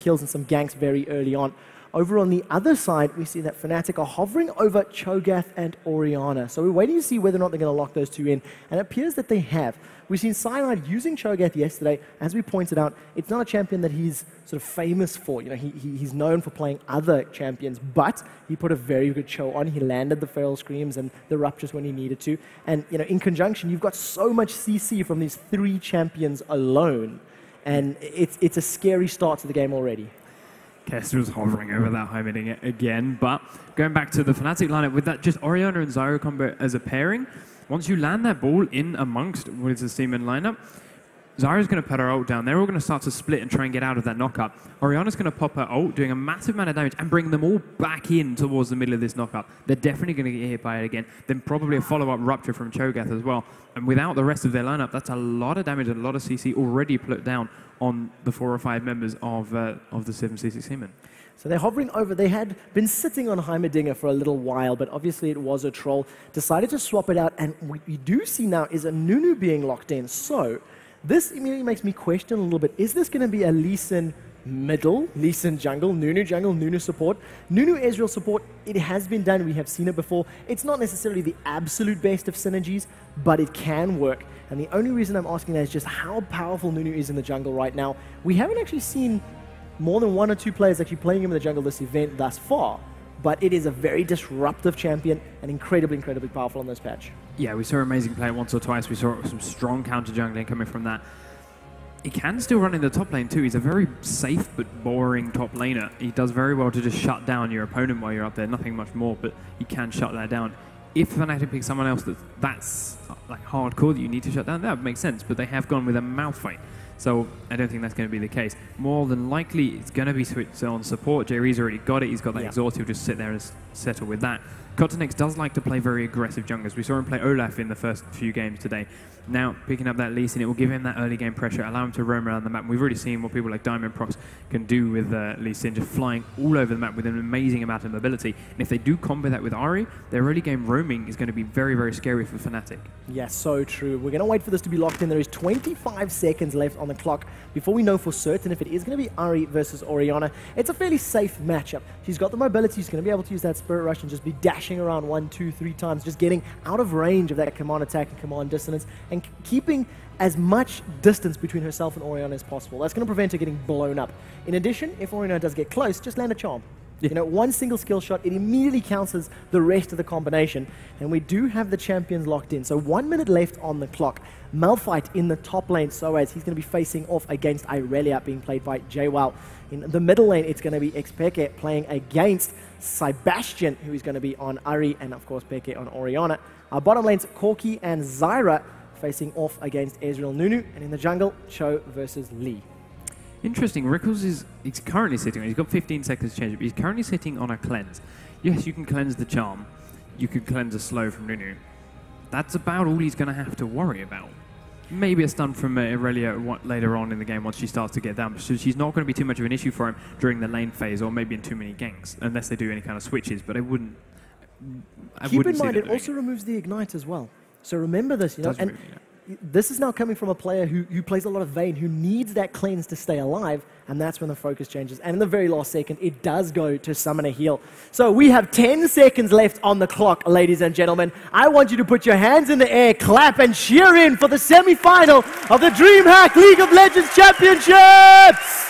kills and some ganks very early on. Over on the other side, we see that Fnatic are hovering over Cho'Gath and Orianna. So we're waiting to see whether or not they're going to lock those two in, and it appears that they have. We've seen Cyanide using Cho'Gath yesterday. As we pointed out, it's not a champion that he's sort of famous for. You know, he's known for playing other champions, but he put a very good show on. He landed the Feral Screams and the Ruptures when he needed to. And, you know, in conjunction, you've got so much CC from these 3 champions alone. And it's a scary start to the game already. Kester's hovering over that high mid again, but going back to the Fnatic lineup with that just Orianna and Zyra combo as a pairing, once you land that ball in amongst what is the Sjömän lineup, Zyra's going to put her ult down. They're all going to start to split and try and get out of that knockup. Orianna's going to pop her ult, doing a massive amount of damage and bring them all back in towards the middle of this knockup. They're definitely going to get hit by it again. Then probably a follow-up Rupture from Cho'Gath as well. And without the rest of their lineup, that's a lot of damage and a lot of CC already put down on the 4 or 5 members of the 7C6 Sjömän. So they're hovering over. They had been sitting on Heimerdinger for a little while, but obviously it was a troll. Decided to swap it out, and what we do see now is a Nunu being locked in. So this immediately makes me question a little bit. Is this going to be a Lee Sin middle, Lee Sin jungle, Nunu support? Nunu Ezreal support, it has been done. We have seen it before. It's not necessarily the absolute best of synergies, but it can work. And the only reason I'm asking that is just how powerful Nunu is in the jungle right now. We haven't actually seen more than 1 or 2 players actually playing him in the jungle this event thus far, but it is a very disruptive champion and incredibly, incredibly powerful on this patch. Yeah, we saw amazing play once or twice. We saw some strong counter jungling coming from that. He can still run in the top lane too. He's a very safe but boring top laner. He does very well to just shut down your opponent while you're up there. Nothing much more, but he can shut that down. If Fnatic picks someone else that's like hardcore that you need to shut down, that would make sense. But they have gone with a Malphite. So I don't think that's going to be the case. More than likely, it's going to be switched on support. Jayce's already got it. He's got that exhaust. He'll just sit there and settle with that. Kotanix does like to play very aggressive junglers. We saw him play Olaf in the first few games today. Now, picking up that Lee Sin, it will give him that early game pressure, allow him to roam around the map. We've already seen what people like Diamond Prox can do with Lee Sin, just flying all over the map with an amazing amount of mobility. And if they do combo that with Ahri, their early game roaming is going to be very, very scary for Fnatic. Yeah, so true. We're going to wait for this to be locked in. There is 25 seconds left on the clock before we know for certain if it is going to be Ahri versus Orianna. It's a fairly safe matchup. She's got the mobility. She's going to be able to use that Spirit Rush and just be dashing around 1, 2, 3 times, just getting out of range of that command attack and command dissonance, and keeping as much distance between herself and Orianna as possible. That's going to prevent her getting blown up. In addition, if Orianna does get close, just land a charm. You know, one single skill shot, it immediately counters the rest of the combination. And we do have the champions locked in. So 1 minute left on the clock. Malphite in the top lane, so as he's going to be facing off against Irelia, being played by Jayce. In the middle lane, it's going to be Xpeke playing against Sebastian, who is going to be on Ahri, and of course Peke on Orianna. Our bottom lanes, Corki and Zyra, facing off against Ezreal, Nunu, and in the jungle, Cho versus Lee. Interesting. Rickles he's currently sitting, he's got 15 seconds to change it, but he's currently sitting on a cleanse. Yes, you can cleanse the charm. You can cleanse a slow from Nunu. That's about all he's going to have to worry about. Maybe a stun from Irelia later on in the game once she starts to get down. So she's not going to be too much of an issue for him during the lane phase or maybe in too many ganks, unless they do any kind of switches, but I wouldn't Keep in mind, it also removes the ignite as well. So remember this, you know, and this is now coming from a player who plays a lot of Vayne, who needs that cleanse to stay alive, and that's when the focus changes. And in the very last second, it does go to summon a heal. So we have 10 seconds left on the clock, ladies and gentlemen. I want you to put your hands in the air, clap, and cheer in for the semi-final of the Dreamhack League of Legends Championships!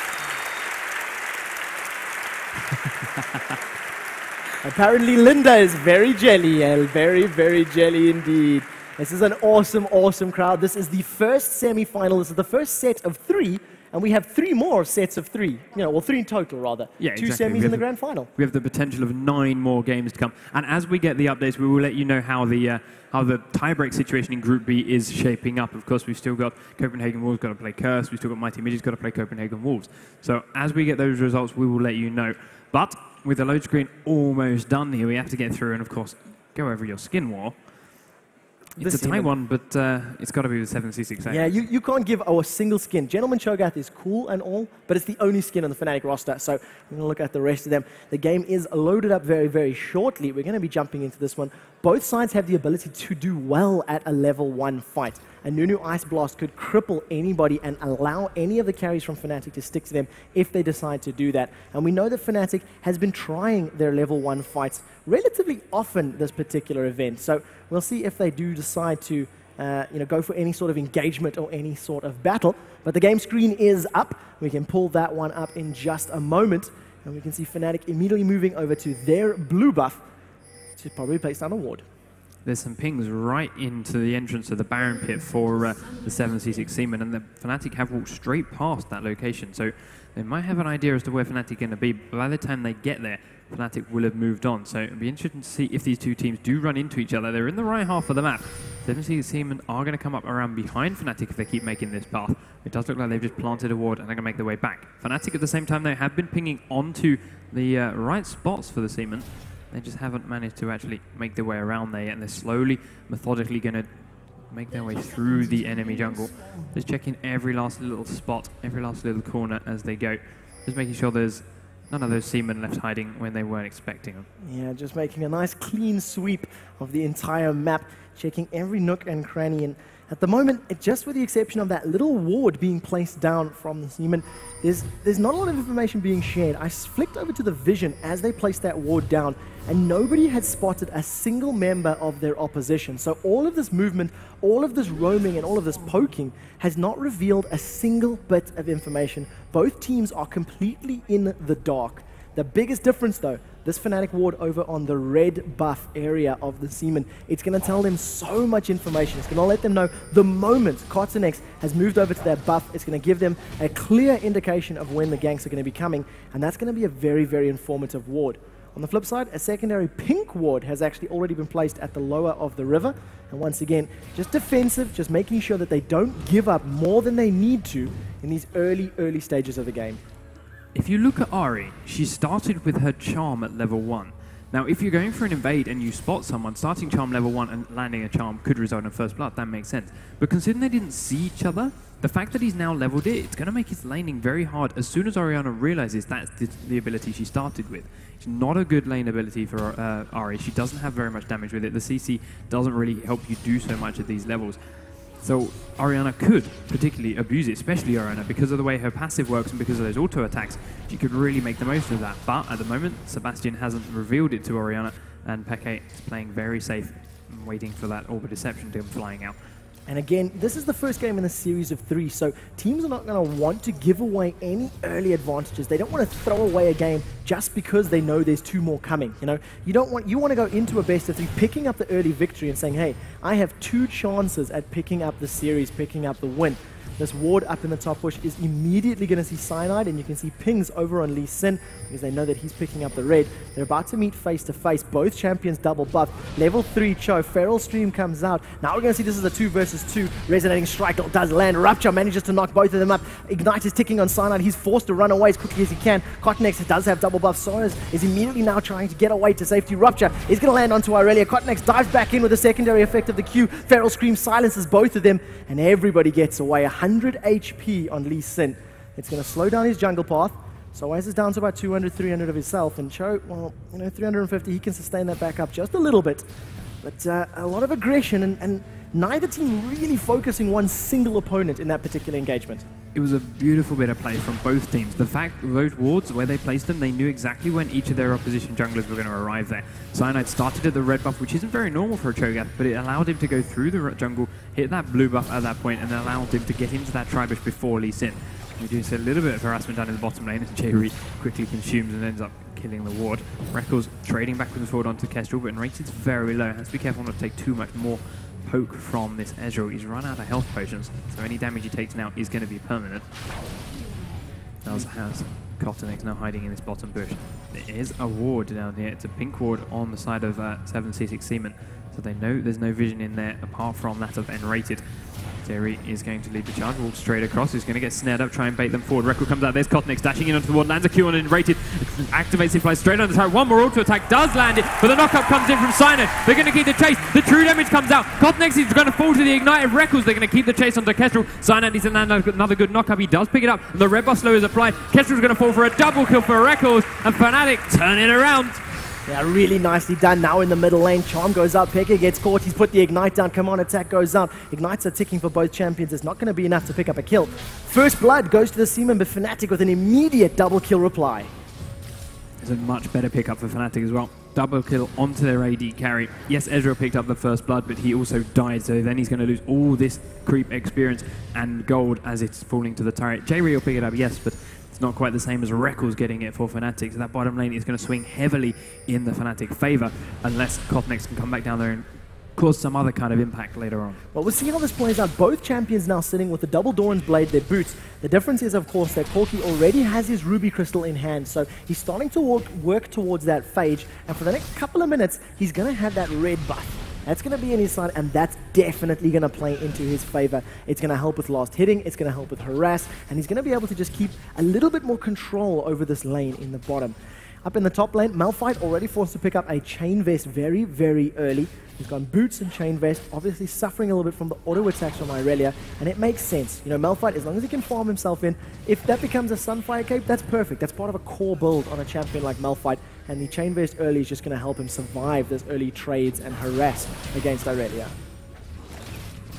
Apparently Linda is very jelly, very, very jelly indeed. This is an awesome, awesome crowd. This is the first semi-final. This is the first set of 3, and we have 3 more sets of 3. You know, well, 3 in total, rather. Yeah, 2 semis in the grand final. We have the potential of 9 more games to come. And as we get the updates, we will let you know how the tiebreak situation in Group B is shaping up. Of course, we've still got Copenhagen Wolves got to play Curse. We've still got Mighty Midgets got to play Copenhagen Wolves. So as we get those results, we will let you know. But with the load screen almost done here, we have to get through and, of course, go over your skin war. It's a tight one, but it's got to be the 7C6. Yeah, you can't give a single skin. Gentleman Cho'Gath is cool and all, but it's the only skin on the Fnatic roster. So we're going to look at the rest of them. The game is loaded up very, very shortly. We're going to be jumping into this one. Both sides have the ability to do well at a level 1 fight. a Nunu Ice Blast could cripple anybody and allow any of the carries from Fnatic to stick to them if they decide to do that. And we know that Fnatic has been trying their level 1 fights relatively often this particular event. So we'll see if they do decide to go for any sort of engagement or any sort of battle. But the game screen is up. We can pull that one up in just a moment. And we can see Fnatic immediately moving over to their blue buff to probably place down a ward. There's some pings right into the entrance of the Baron pit for the 7C6 Seamen, and the Fnatic have walked straight past that location. So they might have an idea as to where Fnatic are going to be, but by the time they get there, Fnatic will have moved on. So it'll be interesting to see if these two teams do run into each other. They're in the right half of the map. 7C6 Seamen are going to come up around behind Fnatic if they keep making this path. It does look like they've just planted a ward and they're going to make their way back. Fnatic at the same time, they have been pinging onto the right spots for the Seamen. They just haven't managed to actually make their way around there yet, and they're slowly, methodically going to make their way through the enemy jungle. Just checking every last little spot, every last little corner as they go. Just making sure there's none of those Seamen left hiding when they weren't expecting them. Yeah, just making a nice clean sweep of the entire map, checking every nook and cranny. And at the moment, just with the exception of that little ward being placed down from the Seamen, there's not a lot of information being shared. I flicked over to the vision as they placed that ward down, and nobody had spotted a single member of their opposition. So all of this movement, all of this roaming, and all of this poking has not revealed a single bit of information. Both teams are completely in the dark. The biggest difference, though, this Fnatic ward over on the red buff area of the Seamen, it's going to tell them so much information. It's going to let them know the moment Kotinex has moved over to that buff, it's going to give them a clear indication of when the ganks are going to be coming, and that's going to be a very, very informative ward. On the flip side, a secondary pink ward has actually already been placed at the lower of the river, and once again, just defensive, just making sure that they don't give up more than they need to in these early stages of the game. If you look at Ahri, she started with her charm at level 1. Now, if you're going for an invade and you spot someone, starting charm level 1 and landing a charm could result in first blood, that makes sense. But considering they didn't see each other, the fact that he's now leveled it's going to make his laning very hard as soon as Orianna realizes that's the ability she started with. It's not a good lane ability for Ahri. She doesn't have very much damage with it. The CC doesn't really help you do so much at these levels. So Orianna could particularly abuse it, especially Orianna, because of the way her passive works and because of those auto attacks. She could really make the most of that. But at the moment, Sebastian hasn't revealed it to Orianna, and Peke is playing very safe, waiting for that Orb of Deception to come flying out. And again, this is the first game in a series of 3, so teams are not going to want to give away any early advantages. They don't want to throw away a game just because they know there's 2 more coming. You want to go into a best of 3 picking up the early victory and saying, hey, I have 2 chances at picking up the series, picking up the win. This ward up in the top push is immediately going to see Cyanide, and you can see pings over on Lee Sin because they know that he's picking up the red. They're about to meet face to face. Both champions double buff. Level 3 Cho. Feral Stream comes out. Now we're going to see this is a 2 versus 2. Resonating Strike does land. Rupture manages to knock both of them up. Ignite is ticking on Cyanide. He's forced to run away as quickly as he can. Kotinex does have double buff. Soros is immediately now trying to get away to safety. Rupture is going to land onto Irelia. Kotinex dives back in with the secondary effect of the Q. Feral Scream silences both of them, and everybody gets away. 100 HP on Lee Sin. It's going to slow down his jungle path. So Oasis is down to about 200, 300 of himself, and Cho, well, 350, he can sustain that back up just a little bit. But a lot of aggression, and neither team really focusing one single opponent in that particular engagement. It was a beautiful bit of play from both teams. The fact that those wards, where they placed them, they knew exactly when each of their opposition junglers were going to arrive there. Cyanide started at the red buff, which isn't very normal for a Cho'Gath, but it allowed him to go through the jungle, hit that blue buff at that point, and allowed him to get into that Tribush before Lee Sin. We do see a little bit of harassment down in the bottom lane as Jayce quickly consumes and ends up killing the ward. Rekkles trading backwards and forward onto Kestrel, but rated very low. Has to be careful not to take too much more poke from this Ezreal. He's run out of health potions, so any damage he takes now is going to be permanent. Does have Kotinex now hiding in this bottom bush. There is a ward down here. It's a pink ward on the side of 7C6 Seamen, so they know there's no vision in there apart from that of N-rated. Terry is going to lead the charge, walk straight across. He's going to get snared up, try and bait them forward. Rekkles comes out, there's Kotinex dashing in onto the ward, lands a Q on N-rated, activates it, flies straight on the side. One more auto attack, does land it, but the knockup comes in from Cyanide. They're going to keep the chase. The true damage comes out. Kotinex is going to fall to the ignited Rekkles. They're going to keep the chase onto Kestrel. Cyanide needs to land another good knockup. He does pick it up, and the red buff slow is applied. Kestrel's going to fall for a double kill for Rekkles, and Fnatic turn it around. Yeah, really nicely done. Now in the middle lane, Charm goes up, Pekka gets caught, he's put the Ignite down, Command Attack goes out. Ignites are ticking for both champions, it's not going to be enough to pick up a kill. First blood goes to the Seaman, but Fnatic with an immediate double kill reply. It's a much better pickup for Fnatic as well. Double kill onto their AD carry. Yes, Ezreal picked up the first blood, but he also died, so then he's going to lose all this creep experience and gold as it's falling to the turret. Jayce will pick it up, yes, but it's not quite the same as Rekkles getting it for Fnatic, so that bottom lane is going to swing heavily in the Fnatic favor, unless Kotnex can come back down there and cause some other kind of impact later on. Well, we'll see how this plays out. Both champions now sitting with the double Doran's Blade, their boots. The difference is, of course, that Corki already has his Ruby Crystal in hand, so he's starting to work towards that Phage, and for the next couple of minutes, he's going to have that red buff. That's going to be in his side, and that's definitely going to play into his favor. It's going to help with last hitting, it's going to help with harass, and he's going to be able to just keep a little bit more control over this lane in the bottom. Up in the top lane, Malphite already forced to pick up a Chain Vest very, very early. He's gone Boots and Chain Vest, obviously suffering a little bit from the auto attacks from Irelia, and it makes sense. You know, Malphite, as long as he can farm himself in, if that becomes a Sunfire Cape, that's perfect. That's part of a core build on a champion like Malphite, and the Chain Vest early is just going to help him survive those early trades and harass against Irelia.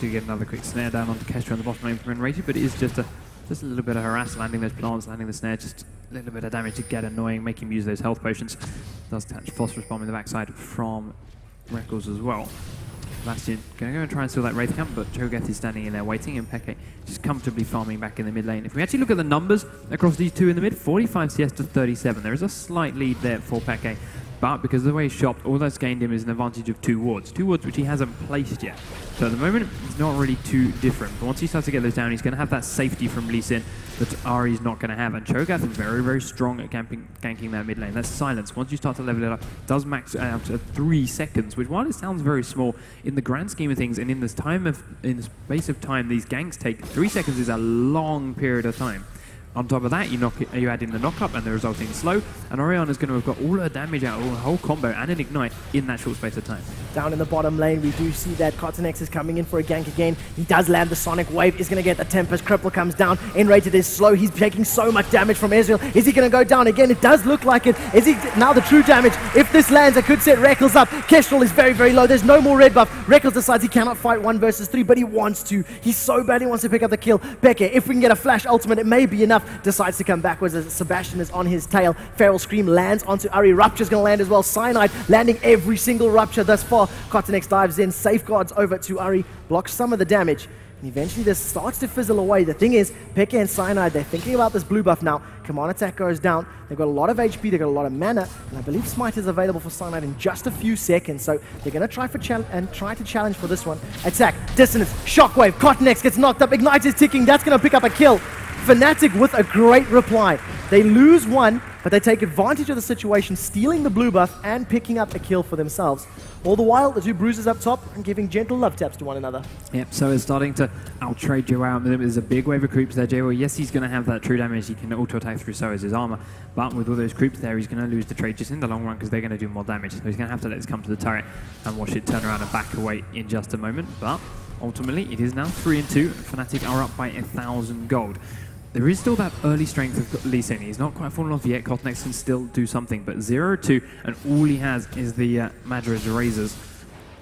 Do get another quick snare down onto Kestra on the bottom lane from Enraged, but it is just a little bit of harass, landing those plants, landing the snare, just a little bit of damage to get annoying, make him use those health potions. Does catch Phosphorus Bomb in the backside from Rekkles as well. Bastion going to go and try and steal that Wraith Camp, but Cho'Gath is standing in there waiting, and Peke just comfortably farming back in the mid lane. If we actually look at the numbers across these two in the mid, 45 CS to 37. There is a slight lead there for Peke, but because of the way he's shopped, all that's gained him is an advantage of 2 wards. 2 wards which he hasn't placed yet. So at the moment, it's not really too different. But once he starts to get those down, he's going to have that safety from Lee Sin that Ahri's not going to have. And Cho'Gath is very, very strong at ganking that mid lane. That's silence. Once you start to level it up, it does max out to 3 seconds, which while it sounds very small, in the grand scheme of things and in the space of time these ganks take, 3 seconds is a long period of time. On top of that, you add in the knock-up and the resulting slow, and Orianna's going to have got all her damage out, all her whole combo and an ignite in that short space of time. Down in the bottom lane, we do see that Kotnex is coming in for a gank again. He does land the Sonic Wave, he's going to get the Tempest, Cripple comes down, Enrated is slow, he's taking so much damage from Ezreal. Is he going to go down again? It does look like it. Is he now the true damage? If this lands, it could set Rekkles up. Kestrel is very, very low, there's no more red buff. Rekkles decides he cannot fight 1 versus 3, but he wants to. He so badly wants to pick up the kill. Peke, if we can get a flash ultimate, it may be enough. Decides to come backwards as Sebastian is on his tail. Feral Scream lands onto Ahri. Rupture's going to land as well. Cyanide landing every single Rupture thus far. Kotnex dives in, safeguards over to Ahri, blocks some of the damage. And eventually this starts to fizzle away. The thing is, Peke and Cyanide, they're thinking about this blue buff now. Command Attack goes down. They've got a lot of HP, they've got a lot of mana, and I believe Smite is available for Cyanide in just a few seconds. So they're going to try to challenge for this one. Attack, Dissonance, Shockwave, Kotnex gets knocked up, Ignite is ticking, that's going to pick up a kill. Fnatic with a great reply. They lose 1, but they take advantage of the situation, stealing the blue buff and picking up a kill for themselves. All the while, the 2 bruisers up top and giving gentle love taps to one another. Yep, so it's starting to outtrade Zhao. There's a big wave of creeps there. Zhao, yes, he's going to have that true damage. He can auto-attack through so is his armor. But with all those creeps there, he's going to lose the trade just in the long run because they're going to do more damage. So he's going to have to let this come to the turret and watch it turn around and back away in just a moment. But ultimately, it is now 3-2. Fnatic are up by 1,000 gold. There is still that early strength of Lee Sin. He's not quite fallen off yet. Kotnex can still do something, but 0-2, and all he has is the Madra's Razors.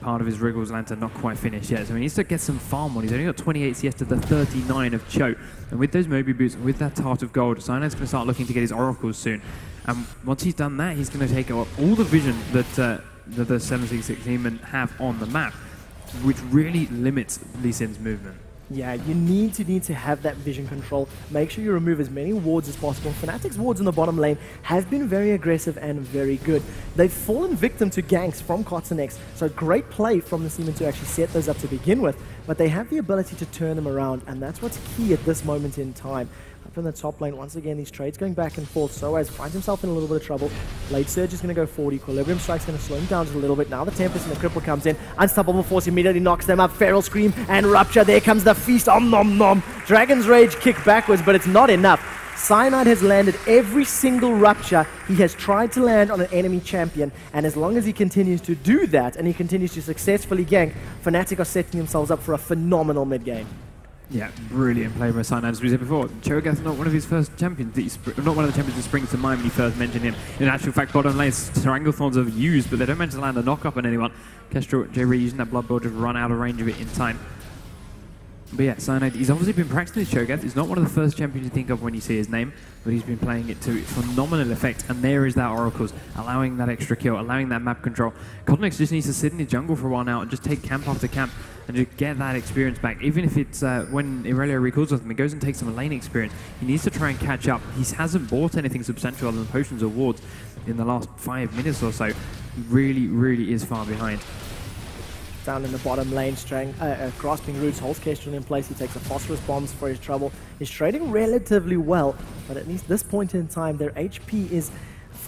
Part of his Wriggles Lantern not quite finished yet, so he needs to get some farm on. He's only got 28 CS to the 39 of Cho, and with those Moby Boots, with that Heart of Gold, Cyanide's going to start looking to get his Oracles soon. And once he's done that, he's going to take all the vision that the 766 team have on the map, which really limits Lee Sin's movement. Yeah, you need to have that vision control. Make sure you remove as many wards as possible. Fnatic's wards in the bottom lane have been very aggressive and very good. They've fallen victim to ganks from Kotnex, so great play from the Seaman to actually set those up to begin with, but they have the ability to turn them around, and that's what's key at this moment in time. Up in the top lane, once again, these trades going back and forth. Soaz finds himself in a little bit of trouble. Blade Surge is going to go forward. Equilibrium Strike's going to slow him down just a little bit. Now the Tempest and the Cripple comes in. Unstoppable Force immediately knocks them up. Feral Scream and Rupture. There comes the feast. Om nom nom. Dragon's Rage kick backwards, but it's not enough. Cyanide has landed every single Rupture he has tried to land on an enemy champion, and as long as he continues to do that, and he continues to successfully gank, Fnatic are setting themselves up for a phenomenal mid-game. Yeah, brilliant play by Cyanide. As we said before, Cho'Gath not one of his first champions, not one of the champions that springs to mind when you first mentioned him. In actual fact, bottom lane, Stranglethorns have used, but they don't manage to land a knock-up on anyone. Kestrel, Jayce using that Blood Bowl just run out of range of it in time. But yeah, Cyanide, he's obviously been practicing with Cho'Gath. He's not one of the first champions you think of when you see his name, but he's been playing it to phenomenal effect. And there is that Oracles, allowing that extra kill, allowing that map control. Cotnex just needs to sit in the jungle for a while now and just take camp after camp and just get that experience back. Even if it's when Irelia recalls with him, he goes and takes some lane experience. He needs to try and catch up. He hasn't bought anything substantial other than potions or wards in the last 5 minutes or so. He really, really is far behind. Down in the bottom lane, grasping roots, holds Kestrel in place. He takes a phosphorus bombs for his trouble. He's trading relatively well, but at least this point in time, their HP is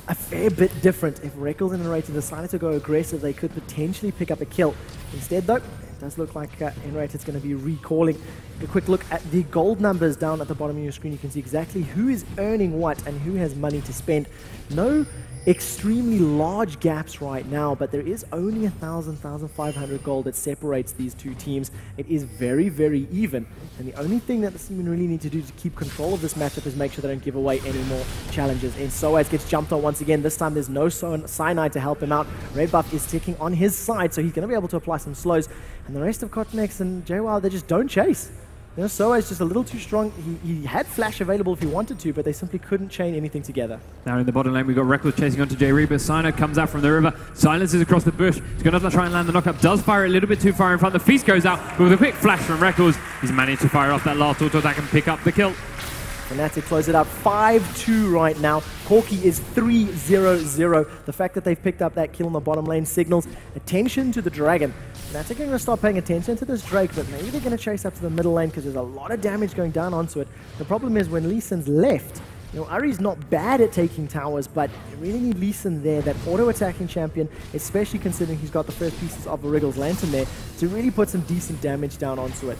a fair bit different. If Reckles and Enrated decided to go aggressive, they could potentially pick up a kill. Instead, though, it does look like Enrated's going to be recalling. A quick look at the gold numbers down at the bottom of your screen. You can see exactly who is earning what and who has money to spend. No extremely large gaps right now, but there is only 1,500 gold that separates these two teams. It is very, very even, and the only thing that the Seamen really need to do to keep control of this matchup is make sure they don't give away any more challenges. And Soaz gets jumped on once again. This time there's no Cyanide to help him out. Red buff is ticking on his side, so he's going to be able to apply some slows, and the rest of Cotnex and Jayce, they just don't chase. You know, Soaz just a little too strong. He had flash available if he wanted to, but they simply couldn't chain anything together. Now in the bottom lane, we've got Reckless chasing onto Jayce, but Cyanide comes out from the river, silences across the bush. He's going to try and land the knockup, does fire a little bit too far in front. The feast goes out, but with a quick flash from Reckless, he's managed to fire off that last auto attack and pick up the kill. Fnatic close it up 5-2 right now. Corki is 3-0-0. The fact that they've picked up that kill in the bottom lane signals attention to the Dragon. Fnatic are going to start paying attention to this Drake, but maybe they're going to chase up to the middle lane because there's a lot of damage going down onto it. The problem is when Lee Sin's left, you know, Ari's not bad at taking towers, but you really need Lee Sin there, that auto-attacking champion, especially considering he's got the first pieces of the Wriggle's Lantern there, to really put some decent damage down onto it.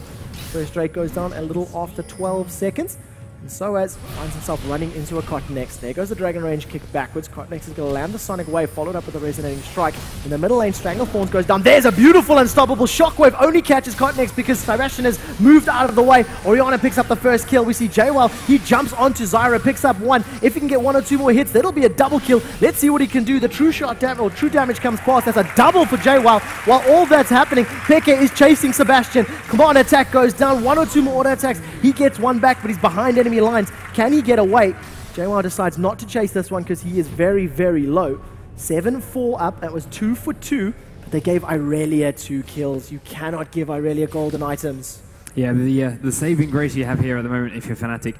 First Drake goes down a little after 12 seconds. And Soaz finds himself running into a Cotnex. There goes the Dragon Range kick backwards. Cotnex is going to land the Sonic Wave, followed up with a Resonating Strike. In the middle lane, Stranglethorns goes down. There's a beautiful unstoppable Shockwave. Only catches Cotnex because Sebastian has moved out of the way. Orianna picks up the first kill. We see Jayce, he jumps onto Zyra, picks up one. If he can get 1 or 2 more hits, that'll be a double kill. Let's see what he can do. The true shot damage, or true damage comes past. That's a double for Jayce. While all that's happening, Peke is chasing Sebastian. Command attack goes down. 1 or 2 more auto attacks. He gets one back, but he's behind enemy lines. Can he get away? Jayce decides not to chase this one because he is very, very low. 7-4 up. That was 2 for 2. But they gave Irelia 2 kills. You cannot give Irelia golden items. Yeah, the saving grace you have here at the moment, if you're Fnatic,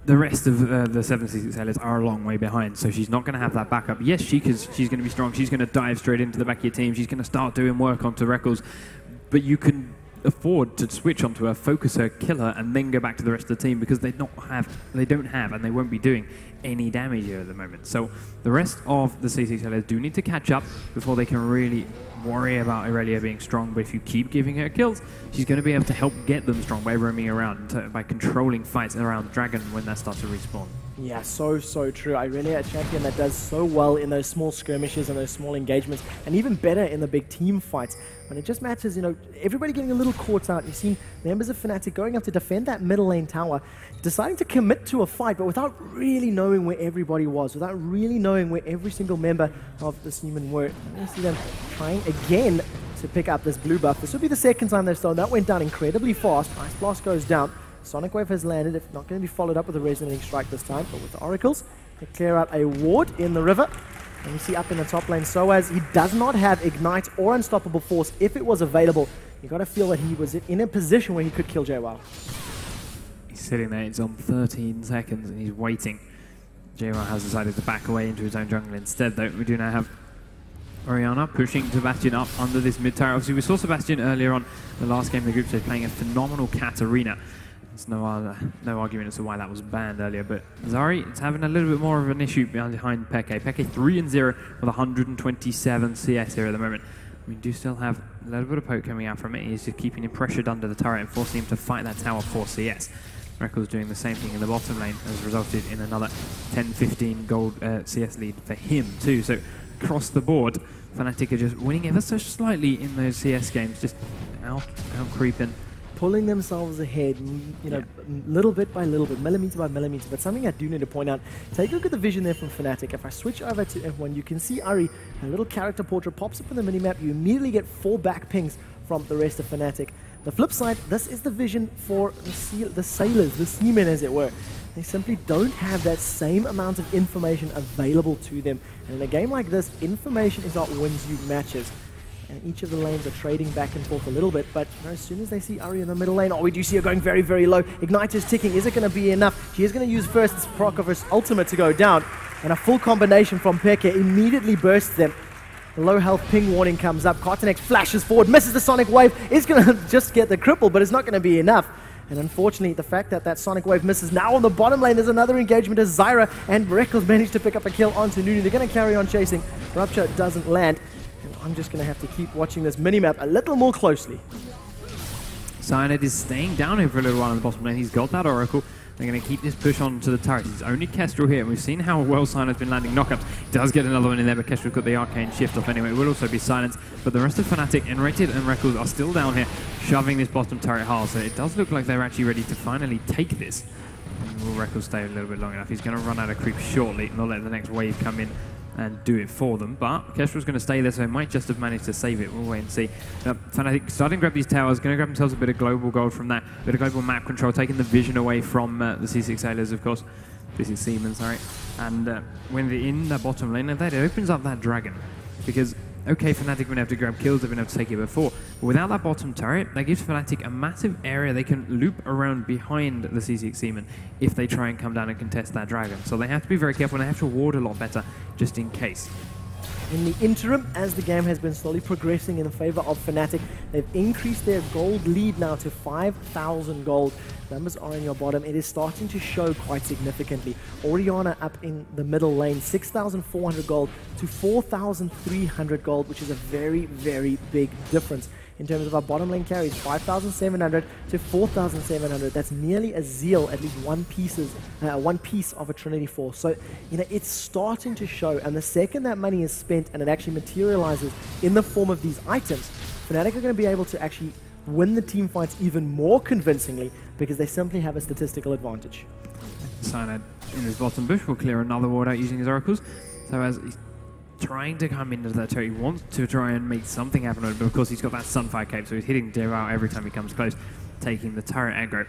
the rest of the 76 sellers are a long way behind, so she's not going to have that backup. Yes, she's going to be strong. She's going to dive straight into the back of your team. She's going to start doing work onto Reckles, but you can afford to switch onto her, focus her, kill her, and then go back to the rest of the team because they don't have, and they won't be doing any damage here at the moment. So the rest of the CC sellers do need to catch up before they can really worry about Irelia being strong. But if you keep giving her kills, she's going to be able to help get them strong by roaming around, by controlling fights around the Dragon when that starts to respawn. Yeah, so true. Irelia, a champion that does so well in those small skirmishes and those small engagements, and even better in the big team fights. When it just matters, you know, everybody getting a little caught out. You've seen members of Fnatic going up to defend that middle lane tower, deciding to commit to a fight, but without really knowing where everybody was, without really knowing where every single member of the Seamen were. You see them trying again to pick up this blue buff. This will be the second time they've stolen. That went down incredibly fast. Ice Blast goes down. Sonic Wave has landed. It's not going to be followed up with a Resonating Strike this time, but with the Oracles, they clear out a ward in the river. And we see up in the top lane, Soaz, he does not have Ignite or Unstoppable Force. If it was available, you got to feel that he was in a position where he could kill Jayce. He's sitting there, it's on 13 seconds, and he's waiting. Jayce has decided to back away into his own jungle instead, though. We do now have Orianna pushing Sebastian up under this mid tower. Obviously, we saw Sebastian earlier on the last game of the group stage playing a phenomenal Katarina. There's no argument as to why that was banned earlier, but Zari is having a little bit more of an issue behind Peke. Peke 3-0 with 127 CS here at the moment. We do still have a little bit of poke coming out from it. He's just keeping him pressured under the turret and forcing him to fight that tower for CS. Reckles doing the same thing in the bottom lane has resulted in another 10-15 gold CS lead for him too. So across the board, Fnatic are just winning ever so slightly in those CS games, just out creeping pulling themselves ahead, you know, little bit by little bit, millimeter by millimeter. But something I do need to point out, take a look at the vision there from Fnatic. If I switch over to F1, you can see Ari, a little character portrait pops up on the minimap. You immediately get 4 back pings from the rest of Fnatic. The flip side, this is the vision for the sailors, the seamen as it were. They simply don't have that same amount of information available to them. And in a game like this, information is what wins you matches. And each of the lanes are trading back and forth a little bit, but you know, as soon as they see Ari in the middle lane, we do see her going very, very low. Ignite is ticking. Is it going to be enough? She is going to use first this proc of her ultimate to go down, and a full combination from Peke immediately bursts them. The low health ping warning comes up. Katarina flashes forward, misses the Sonic Wave. Is going to just get the cripple, but it's not going to be enough. And unfortunately, the fact that that Sonic Wave misses. Now on the bottom lane, there's another engagement as Zyra and Rekkles managed to pick up a kill onto Nunu. They're going to carry on chasing. Rupture doesn't land. And I'm just going to have to keep watching this minimap a little more closely. Cyanide is staying down here for a little while on the bottom lane. He's got that Oracle. They're going to keep this push on to the turret. He's only Kestrel here, and we've seen how well Cyanide's been landing knockups. He does get another one in there, but Kestrel's got the arcane shift off anyway. It will also be silenced, but the rest of Fnatic, Enrated and Rekkles are still down here, shoving this bottom turret hard. So it does look like they're actually ready to finally take this. And will Rekkles stay a little bit long enough? He's going to run out of creep shortly, and they'll let the next wave come in and do it for them. But Kestrel's going to stay there, so he might just have managed to save it. We'll wait and see. Fnatic starting to grab these towers, going to grab themselves a bit of global gold from that, a bit of global map control, taking the vision away from the C6 sailors, of course. C6 seamen, sorry. And when they're in the bottom lane, that opens up that dragon. Because, okay, Fnatic have been able to grab kills, they've been able to take it before. But without that bottom turret, that gives Fnatic a massive area they can loop around behind the C6 seamen if they try and come down and contest that dragon. So they have to be very careful, and they have to ward a lot better, just in case. In the interim, as the game has been slowly progressing in favor of Fnatic, they've increased their gold lead now to 5,000 gold. Numbers are in your bottom. It is starting to show quite significantly. Orianna up in the middle lane, 6,400 gold to 4,300 gold, which is a very, very big difference. In terms of our bottom lane carries, 5,700 to 4,700. That's nearly a zeal, at least one piece of a Trinity Force. So, you know, it's starting to show. And the second that money is spent and it actually materializes in the form of these items, Fnatic are going to be able to actually win the team fights even more convincingly because they simply have a statistical advantage. Cyanide in his bottom bush will clear another ward out using his oracles. So as he's trying to come into that turret, he wants to try and make something happen, but of course he's got that Sunfire cape, so he's hitting Zhao every time he comes close, taking the turret aggro.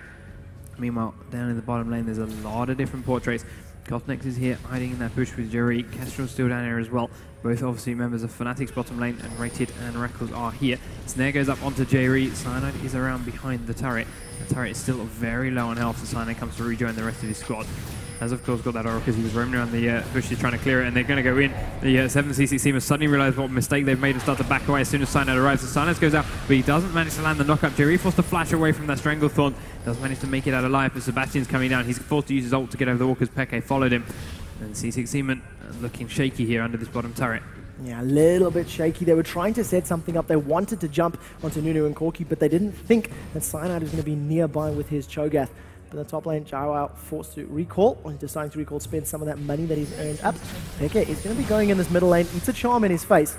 Meanwhile, down in the bottom lane, there's a lot of different portraits. Gothnex is here, hiding in that bush with Jerry. Kestrel's still down here as well. Both obviously members of Fnatic's bottom lane, and Rated and Rekkles are here. Snare goes up onto Jerry. Cyanide is around behind the turret. The turret is still very low on health, so Cyanide comes to rejoin the rest of his squad. Has of course got that Oracle because he was roaming around the bushes trying to clear it, and they're going to go in. The 7 CC team has suddenly realised what mistake they've made and start to back away as soon as Cyanide arrives. So Cyanide goes out, but he doesn't manage to land the knockup. Jerry forced to flash away from that Stranglethorn. Does manage to make it out alive, but Sebastian's coming down. He's forced to use his ult to get over the walkers. Peke followed him. And C6 Seaman looking shaky here under this bottom turret. Yeah, a little bit shaky. They were trying to set something up. They wanted to jump onto Nunu and Corki, but they didn't think that Cyanide was going to be nearby with his Cho'Gath. But the top lane, Zhao out, forced to recall, or deciding to recall, spend some of that money that he's earned up. Peke is going to be going in this middle lane, eats a charm in his face,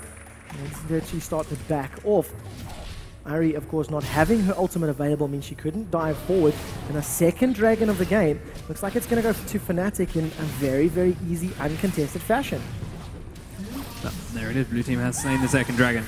and actually start to back off. Ari, of course, not having her ultimate available means she couldn't dive forward. And the second dragon of the game looks like it's going to go to Fnatic in a very, very easy, uncontested fashion. Oh, there it is. Blue team has slain the second dragon.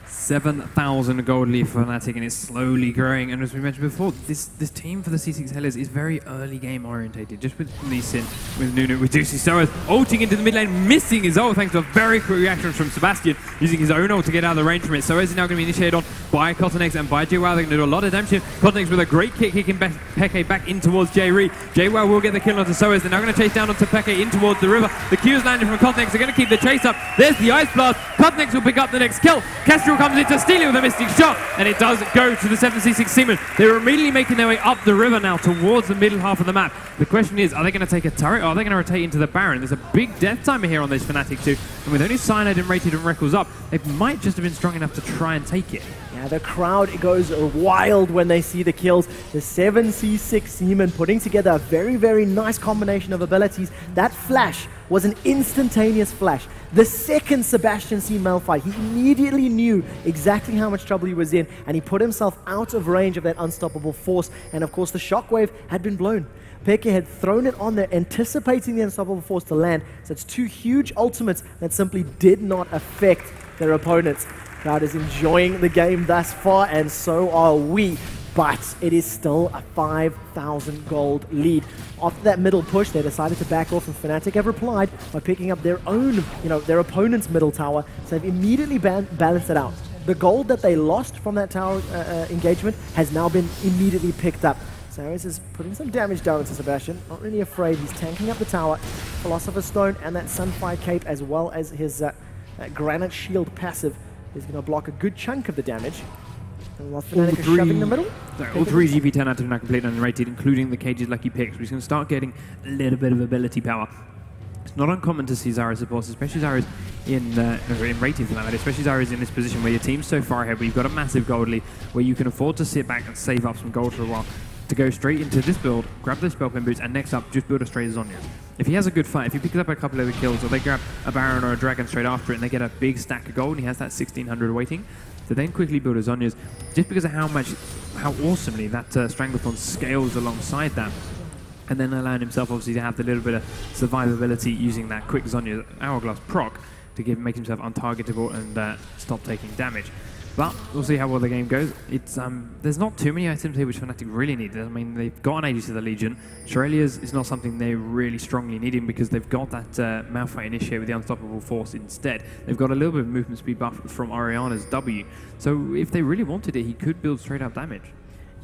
7,000 gold leaf for Fnatic, and it's slowly growing. And as we mentioned before, this team for the C6 Hellas is very early game orientated. Just with Lee Sin, with Nunu, with Juicy Soas ulting into the mid lane, missing his ult thanks to a very quick reaction from Sebastian, using his own ult to get out of the range from it. Soas is now going to be initiated on by Kotanex and by JWoww. They're going to do a lot of damage here. Kotanex with a great kick, kicking Peke back in towards J-Re. JWoww will get the kill onto Soas. They're now going to chase down onto Peke in towards the river. The Q is landing from Kotanex. They're going to keep the chase up. There's the Ice Blast. Kotanex will pick up the next kill. Kestrel comes in to steal it with a Mystic Shot, and it does go to the 7C6 Seaman. They're immediately making their way up the river now towards the middle half of the map. The question is, are they going to take a turret, or are they going to rotate into the Baron? There's a big death timer here on this Fnatic 2, and with only Cyanide and Rated and Rekkles up, they might just have been strong enough to try and take it. Yeah, the crowd goes wild when they see the kills. The 7C6 Seaman putting together a very, very nice combination of abilities. That flash was an instantaneous flash. The second Sebastian seen Malphite, he immediately knew exactly how much trouble he was in, and he put himself out of range of that unstoppable force, and of course the shockwave had been blown. Peke had thrown it on there, anticipating the unstoppable force to land, so it's two huge ultimates that simply did not affect their opponents. Crowd is enjoying the game thus far, and so are we. But it is still a 5,000 gold lead. After that middle push, they decided to back off, and Fnatic have replied by picking up their own, their opponent's middle tower. So they've immediately balanced it out. The gold that they lost from that tower engagement has now been immediately picked up. So Jayce is putting some damage down to Sebastian. Not really afraid. He's tanking up the tower. Philosopher's Stone and that Sunfire Cape, as well as his Granite Shield passive, is going to block a good chunk of the damage. And while Fnatic is shoving the middle. All three GP10 items now completely underrated, including the Cage's lucky picks. We're going to start getting a little bit of ability power. It's not uncommon to see Zyra supports, especially Zyra's in rating for that matter, especially Zyra's in this position where your team's so far ahead, where you've got a massive gold lead, where you can afford to sit back and save up some gold for a while, to go straight into this build, grab the Spellpin boots, and next up, just build a straight Zhonya. If he has a good fight, if he picks up a couple of the kills, or they grab a Baron or a Dragon straight after it, and they get a big stack of gold, and he has that 1600 waiting, to then quickly build a Zhonya's, just because of how awesomely that Stranglethorn scales alongside that, and then allowing himself obviously to have the little bit of survivability using that quick Zhonya Hourglass proc to make himself untargetable and stop taking damage. But we'll see how well the game goes. It's there's not too many items here which Fnatic really need. I mean, they've got an Aegis to the Legion. Shirelia's is not something they're really strongly needing because they've got that Malphite initiate with the Unstoppable Force instead. They've got a little bit of movement speed buff from Orianna's W. So if they really wanted it, he could build straight up damage.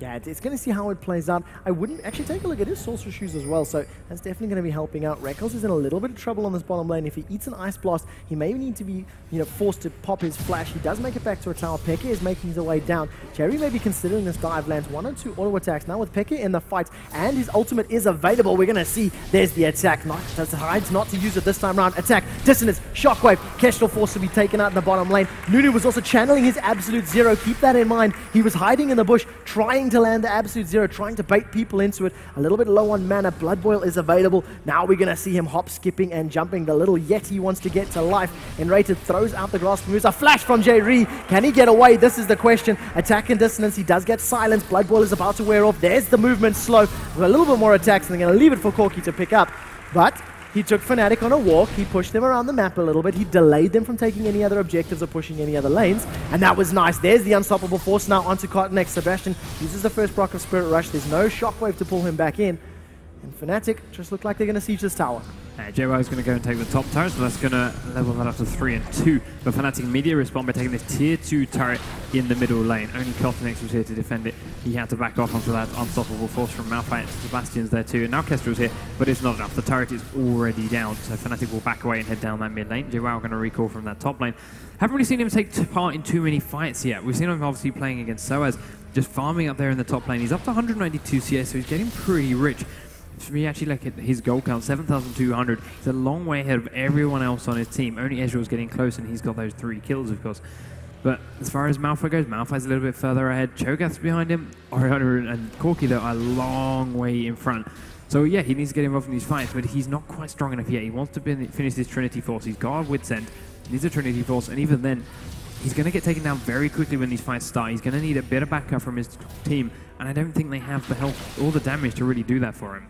Yeah, it's going to see how it plays out. I wouldn't actually take a look at his Sorcerer Shoes as well, so that's definitely going to be helping out. Rekkles is in a little bit of trouble on this bottom lane. If he eats an Ice Blast, he may need to be forced to pop his flash. He does make it back to a tower. Peke is making his way down. Jerry may be considering this dive, lands 1 or 2 auto attacks now with Peke in the fight, and his ultimate is available. We're going to see there's the attack. Decides not to use it this time around. Attack, Dissonance, Shockwave, Kestrel forced to be taken out in the bottom lane. Nunu was also channeling his Absolute Zero. Keep that in mind. He was hiding in the bush, trying to land the Absolute Zero, trying to bait people into it. A little bit low on mana. Blood Boil is available. Now we're going to see him hop, skipping, and jumping. The little Yeti wants to get to life. Enrated throws out the grass. Moves a flash from Jayce. Can he get away? This is the question. Attack and Dissonance. He does get silenced. Blood Boil is about to wear off. There's the movement slow. With a little bit more attacks, and they're going to leave it for Corki to pick up. But he took Fnatic on a walk. He pushed them around the map a little bit. He delayed them from taking any other objectives or pushing any other lanes. And that was nice. There's the Unstoppable Force now onto Next. Sebastian uses the first proc of Spirit Rush. There's no Shockwave to pull him back in. And Fnatic just look like they're going to siege this tower. JY is going to go and take the top turret, so that's going to level that up to 3 and 2. But Fnatic immediately respond by taking this tier 2 turret in the middle lane. Only Next was here to defend it. He had to back off onto that Unstoppable Force from Malphite. Sebastian's there too, and now Kestrel's here, but it's not enough. The turret is already down, so Fnatic will back away and head down that mid lane. JY are going to recall from that top lane. Haven't really seen him take part in too many fights yet. We've seen him obviously playing against Soaz, just farming up there in the top lane. He's up to 192 CS, so he's getting pretty rich. If we actually look at his goal count, 7,200. He's a long way ahead of everyone else on his team. Only Ezreal's getting close, and he's got those 3 kills, of course. But as far as Malphite goes, Malphite's a little bit further ahead. Cho'Gath's behind him. Orianna and Corki, though, are a long way in front. So, yeah, he needs to get involved in these fights, but he's not quite strong enough yet. He wants to finish this Trinity Force. He's got a Wit's End. He needs a Trinity Force, and even then, he's going to get taken down very quickly when these fights start. He's going to need a bit of backup from his team, and I don't think they have the health or the damage to really do that for him.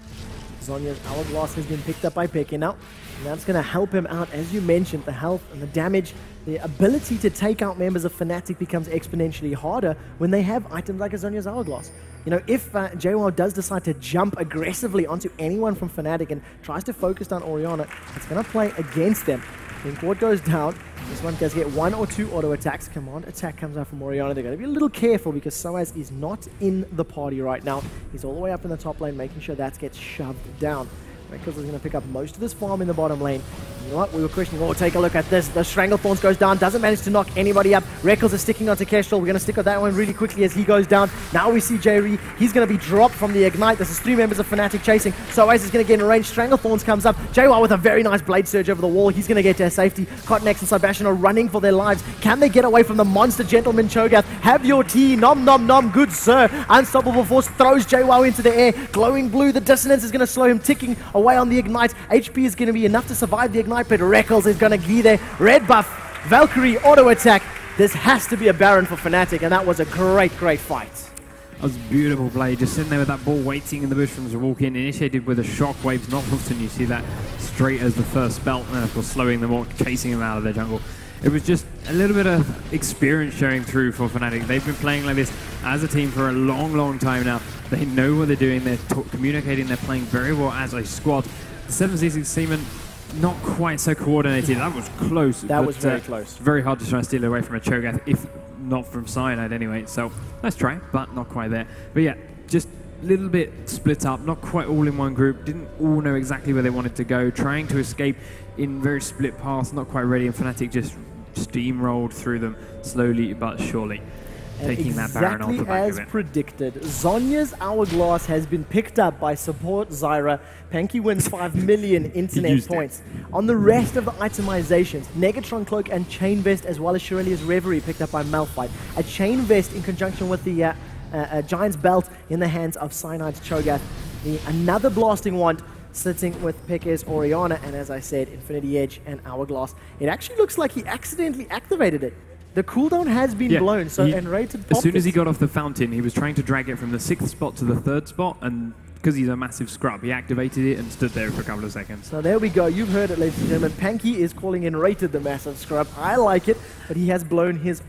Zhonya's Hourglass has been picked up by Peke now, and that's going to help him out. As you mentioned, the health and the damage, the ability to take out members of Fnatic becomes exponentially harder when they have items like a Zhonya's Hourglass. If JWoww does decide to jump aggressively onto anyone from Fnatic and tries to focus down Orianna, it's going to play against them. Think what goes down. This one does get 1 or 2 auto attacks. Command attack comes out from Orianna. They're going to be a little careful because Soaz is not in the party right now. He's all the way up in the top lane, making sure that gets shoved down. Rekkles is going to pick up most of this farm in the bottom lane. You know what? We were questioning. Oh, take a look at this. The Stranglethorns goes down. Doesn't manage to knock anybody up. Reckles is sticking onto Kestrel. We're going to stick with that one really quickly as he goes down. Now we see Jayce. He's going to be dropped from the Ignite. This is 3 members of Fnatic chasing. So Jayce is going to get in range. Stranglethorns comes up. Jayce with a very nice Blade Surge over the wall. He's going to get to safety. Cottonex and Sebastian are running for their lives. Can they get away from the monster gentleman Cho'Gath? Have your tea. Nom nom nom. Good sir. Unstoppable Force throws Jayce into the air. Glowing blue. The dissonance is going to slow him ticking away on the Ignite. HP is going to be enough to survive the Ignite, but Reckles is going to be there. Red buff. Valkyrie auto attack. This has to be a Baron for Fnatic, and that was a great fight. That was a beautiful play, just sitting there with that ball waiting in the bush for them to walk in, initiated with a shockwaves. Not often you see that straight as the first spell, and then of course slowing them or chasing them out of their jungle. It was just a little bit of experience showing through for Fnatic. They've been playing like this as a team for a long time now. They know what they're doing, they're communicating, they're playing very well as a squad. The 7C6 Seaman, not quite so coordinated. That was close. That was very close. Very hard to try and steal away from a Cho'Gath, if not from Cyanide anyway. So let's try, but not quite there. But yeah, just a little bit split up, not quite all in one group, didn't all know exactly where they wanted to go, trying to escape in very split paths, not quite ready, and Fnatic just steamrolled through them slowly but surely, taking that Baron off the back of it. Exactly as predicted, Zhonya's Hourglass has been picked up by support Zyra. Panky wins 5 million internet points. On the rest of the itemizations, Negatron Cloak and Chain Vest, as well as Irelia's Reverie picked up by Malphite. A Chain Vest in conjunction with the Giant's Belt in the hands of Cyanide's Cho'Gath. Another Blasting Wand sitting with Peke's Orianna, and as I said, Infinity Edge and Hourglass. It actually looks like he accidentally activated it. The cooldown has been blown, so Enrated popped as soon as he got off the fountain, he was trying to drag it from the 6th spot to the 3rd spot, and because he's a massive scrub, he activated it and stood there for a couple of seconds. So there we go. You've heard it, ladies and gentlemen. Panky is calling Enrated the massive scrub. I like it, but he has blown his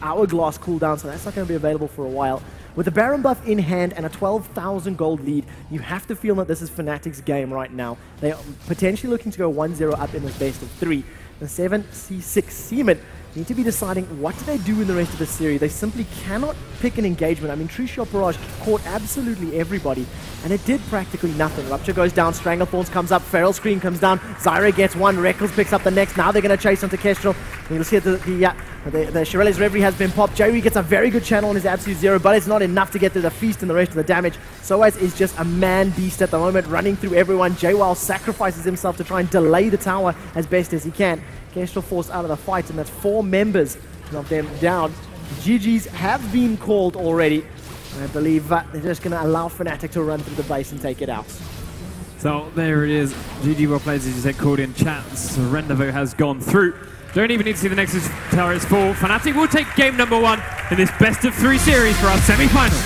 Hourglass cooldown, so that's not going to be available for a while. With the Baron buff in hand and a 12,000 gold lead, you have to feel that this is Fnatic's game right now. They are potentially looking to go 1-0 up in this best of 3. The 7C6 Seaman need to be deciding what do they do in the rest of the series. They simply cannot pick an engagement. I mean, True Shot Barrage caught absolutely everybody, and it did practically nothing. Rupture goes down, Stranglethorns comes up, Feral Scream comes down, Zyra gets one, Reckles picks up the next. Now they're going to chase onto Kestrel. You'll see the Shirelli's Reverie has been popped. Jayce gets a very good channel on his Absolute Zero, but it's not enough to get to the feast and the rest of the damage. Soaz is just a man beast at the moment, running through everyone. Jayce sacrifices himself to try and delay the tower as best as he can. Kestrel forced out of the fight, and that's 4 members of them down. GGs have been called already. I believe they're just going to allow Fnatic to run through the base and take it out. So there it is. GG well played, as you said, called in chat. Surrender vote has gone through. Don't even need to see the Nexus turrets fall. Fnatic will take game number 1 in this best of 3 series for our semi-final.